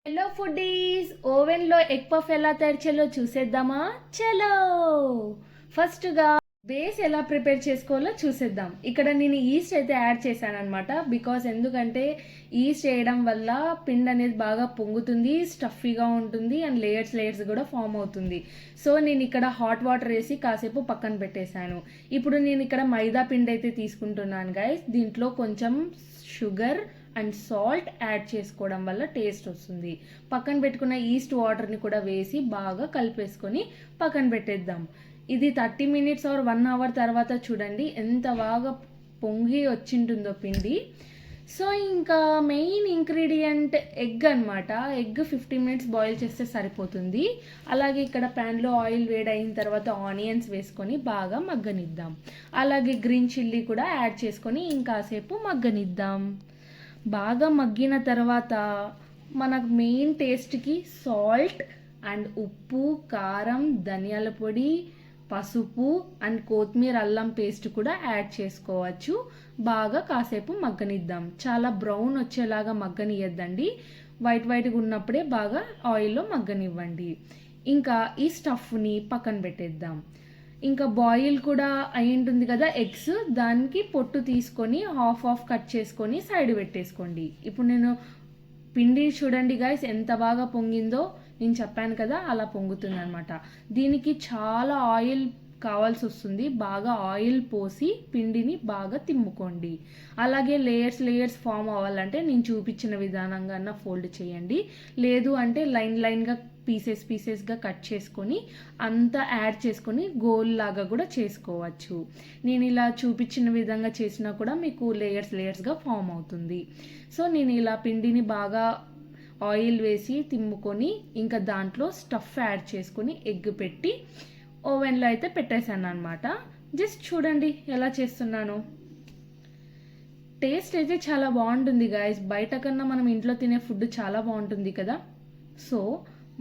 Hello foodies, ఓవెన్లో egg puff ఎలా తయారు చేయాలో చూసేద్దామా? చలో ఫస్ట్గా బేస్ ఎలా ప్రిపేర్ చేసుకోవాలో చూసేద్దాం. ఇక్కడ నేను ఈస్ట్ అయితే యాడ్ చేశాను అనమాట. ఎందుకంటే ఈస్ట్ వేయడం వల్ల పిండి అనేది బాగా పొంగుతుంది, స్టఫీగా ఉంటుంది అండ్ లేయర్స్ కూడా ఫామ్ అవుతుంది. సో నేను ఇక్కడ హాట్ వాటర్ వేసి కాసేపు పక్కన పెట్టేశాను. ఇప్పుడు నేను ఇక్కడ మైదా పిండి అయితే తీసుకుంటున్నాను గైస్. దీంట్లో కొంచెం షుగర్ అండ్ సాల్ట్ యాడ్ చేసుకోవడం వల్ల టేస్ట్ వస్తుంది. పక్కన పెట్టుకున్న ఈస్ట్ వాటర్ని కూడా వేసి బాగా కలిపేసుకొని పక్కన పెట్టేద్దాం. ఇది 30 మినిట్స్ ఆర్ 1 అవర్ తర్వాత చూడండి ఎంత బాగా పొంగి వచ్చింటుందో పిండి. సో ఇంకా మెయిన్ ఇంగ్రీడియంట్ ఎగ్ అనమాట. ఎగ్ 15 మినిట్స్ బాయిల్ చేస్తే సరిపోతుంది. అలాగే ఇక్కడ ప్యాన్లో ఆయిల్ వేడి అయిన తర్వాత ఆనియన్స్ వేసుకొని బాగా మగ్గనిద్దాం. అలాగే గ్రీన్ చిల్లీ కూడా యాడ్ చేసుకొని ఇంకాసేపు మగ్గనిద్దాం. బాగా మగ్గిన తర్వాత మనకు మెయిన్ టేస్ట్కి సాల్ట్ అండ్ ఉప్పు, కారం, ధనియాల పొడి, పసుపు అండ్ కొత్తిమీర అల్లం పేస్ట్ కూడా యాడ్ చేసుకోవచ్చు. బాగా కాసేపు మగ్గనిద్దాం. చాలా బ్రౌన్ వచ్చేలాగా మగ్గనియద్దండి. వైట్గా ఉన్నప్పుడే బాగా ఆయిల్లో మగ్గనివ్వండి. ఇంకా ఈ స్టఫ్ని పక్కన పెట్టేద్దాం. ఇంకా బాయిల్ కూడా అయి ఉంటుంది కదా ఎగ్స్, దానికి పొట్టు తీసుకొని హాఫ్ కట్ చేసుకొని సైడ్ పెట్టేసుకోండి. ఇప్పుడు నేను పిండి చూడండి గైస్ ఎంత బాగా పొంగిందో. నేను చెప్పాను కదా అలా పొంగుతుంది అనమాట. దీనికి చాలా ఆయిల్ కావాల్సి వస్తుంది. బాగా ఆయిల్ పోసి పిండిని బాగా తిమ్ముకోండి. అలాగే లేయర్స్ ఫామ్ అవ్వాలంటే నేను చూపించిన విధానంగా ఫోల్డ్ చేయండి. లేదు అంటే లైన్గా పీసెస్గా కట్ చేసుకొని అంతా యాడ్ చేసుకొని గోల్ లాగా కూడా చేసుకోవచ్చు. నేను ఇలా చూపించిన విధంగా చేసినా కూడా మీకు లేయర్స్గా ఫామ్ అవుతుంది. సో నేను ఇలా పిండిని బాగా ఆయిల్ వేసి తిమ్ముకొని ఇంకా దాంట్లో స్టఫ్ యాడ్ చేసుకొని ఎగ్ పెట్టి ఓవెన్లో అయితే పెట్టేశాను అనమాట. జస్ట్ చూడండి ఎలా చేస్తున్నాను. టేస్ట్ అయితే చాలా బాగుంటుంది గాయస్. బయట కన్నా మనం ఇంట్లో తినే ఫుడ్ చాలా బాగుంటుంది కదా. సో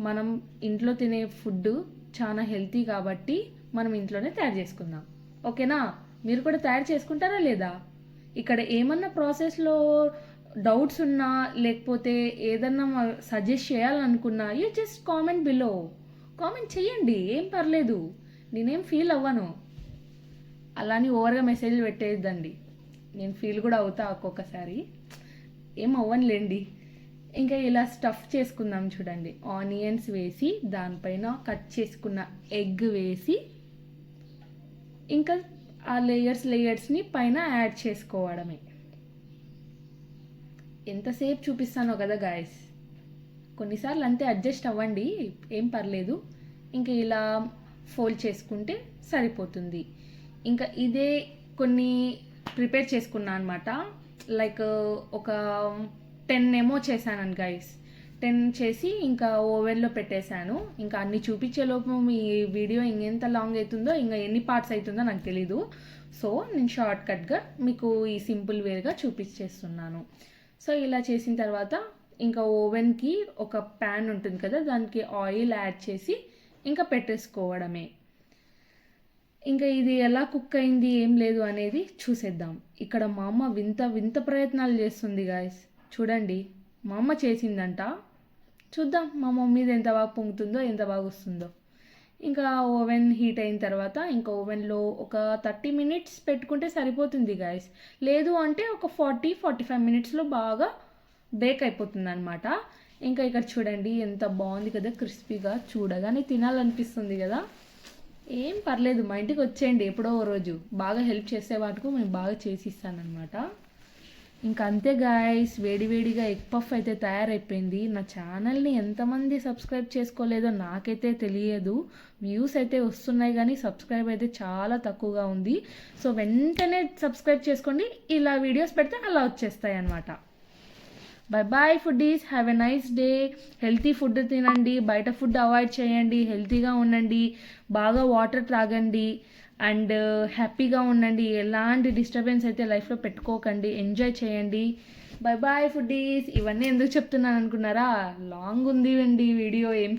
మనం ఇంట్లో తినే ఫుడ్ చాలా హెల్తీ కాబట్టి మనం ఇంట్లోనే తయారు చేసుకుందాం. ఓకేనా? మీరు కూడా తయారు చేసుకుంటారా లేదా? ఇక్కడ ఏమన్నా ప్రాసెస్లో డౌట్స్ ఉన్నా లేకపోతే ఏదన్నా సజెస్ట్ చేయాలనుకున్నా you just comment below. Comment చేయండి, ఏం పర్లేదు. నేనేం ఫీల్ అవ్వను. అలాని ఓవర్గా మెసేజ్లు పెట్టేద్దండి. నేను ఫీల్ కూడా అవుతా ఒక్కొక్కసారి. ఏం అవ్వనులేండి. ఇంకా ఇలా స్టఫ్ చేసుకుందాం చూడండి. ఆనియన్స్ వేసి దానిపైన కట్ చేసుకున్న ఎగ్ వేసి ఇంకా ఆ లేయర్స్ని పైన యాడ్ చేసుకోవడమే. ఎంతసేపు చూపిస్తానో కదా గాయస్. కొన్నిసార్లు అంతే, అడ్జస్ట్ అవ్వండి, ఏం పర్లేదు. ఇంకా ఇలా ఫోల్డ్ చేసుకుంటే సరిపోతుంది. ఇంకా ఇదే కొన్ని ప్రిపేర్ చేసుకున్నా అనమాట. లైక్ ఒక 10 ఏమో చేశాను గైస్. 10 చేసి ఇంకా ఓవెన్లో పెట్టేశాను. ఇంకా అన్ని చూపించేలోపు మీ వీడియో ఇంకెంత లాంగ్ అవుతుందో, ఇంకా ఎన్ని పార్ట్స్ అవుతుందో నాకు తెలీదు. సో నేను షార్ట్కట్గా మీకు ఈ సింపుల్ వేగా చూపించేస్తున్నాను. సో ఇలా చేసిన తర్వాత ఇంకా ఓవెన్కి ఒక ప్యాన్ ఉంటుంది కదా, దానికి ఆయిల్ యాడ్ చేసి ఇంకా పెట్టేసుకోవడమే. ఇంకా ఇది ఎలా కుక్ అయింది ఏం లేదు అనేది చూసేద్దాం. ఇక్కడ మా అమ్మ వింత ప్రయత్నాలు చేస్తుంది గాయస్. చూడండి, మా అమ్మ చేసిందంట. చూద్దాం మా మమ్మీది ఎంత బాగా పొంగుతుందో, ఎంత బాగా వస్తుందో. ఇంకా ఓవెన్ హీట్ అయిన తర్వాత ఇంకా ఓవెన్లో ఒక 30 మినిట్స్ పెట్టుకుంటే సరిపోతుంది గాయస్. లేదు అంటే ఒక 40-45 మినిట్స్లో బాగా బేక్ అయిపోతుంది అనమాట. ఇంకా ఇక్కడ చూడండి ఎంత బాగుంది కదా, క్రిస్పీగా. చూడగానే తినాలనిపిస్తుంది కదా. ఏం పర్లేదు, మా ఇంటికి వచ్చేయండి ఎప్పుడో ఓ రోజు. బాగా హెల్ప్ చేసే వాటికి నేను బాగా చేసి ఇస్తానమాట. ఇంకా అంతే గాయస్, వేడివేడిగా ఎగ్ పఫ్ అయితే తయారైపోయింది. నా ఛానల్ని ఎంతమంది సబ్స్క్రైబ్ చేసుకోలేదో నాకైతే తెలియదు. వ్యూస్ అయితే వస్తున్నాయి కానీ సబ్స్క్రైబ్ అయితే చాలా తక్కువగా ఉంది. సో వెంటనే సబ్స్క్రైబ్ చేసుకోండి. ఇలా వీడియోస్ పెడితే అలా వచ్చేస్తాయి అన్నమాట. Bye foodies, have a nice day. Healthy food తినండి, బయట ఫుడ్ అవాయిడ్ చేయండి, హెల్తీగా ఉండండి, బాగా వాటర్ తాగండి అండ్ హ్యాపీగా ఉండండి. ఎలాంటి డిస్టర్బెన్స్ అయితే లైఫ్లో పెట్టుకోకండి, ఎంజాయ్ చేయండి. Bye foodies. ఇవన్నీ ఎందుకు చెప్తున్నాను అనుకున్నారా? లాంగ్ ఉంది అండి వీడియో. ఏం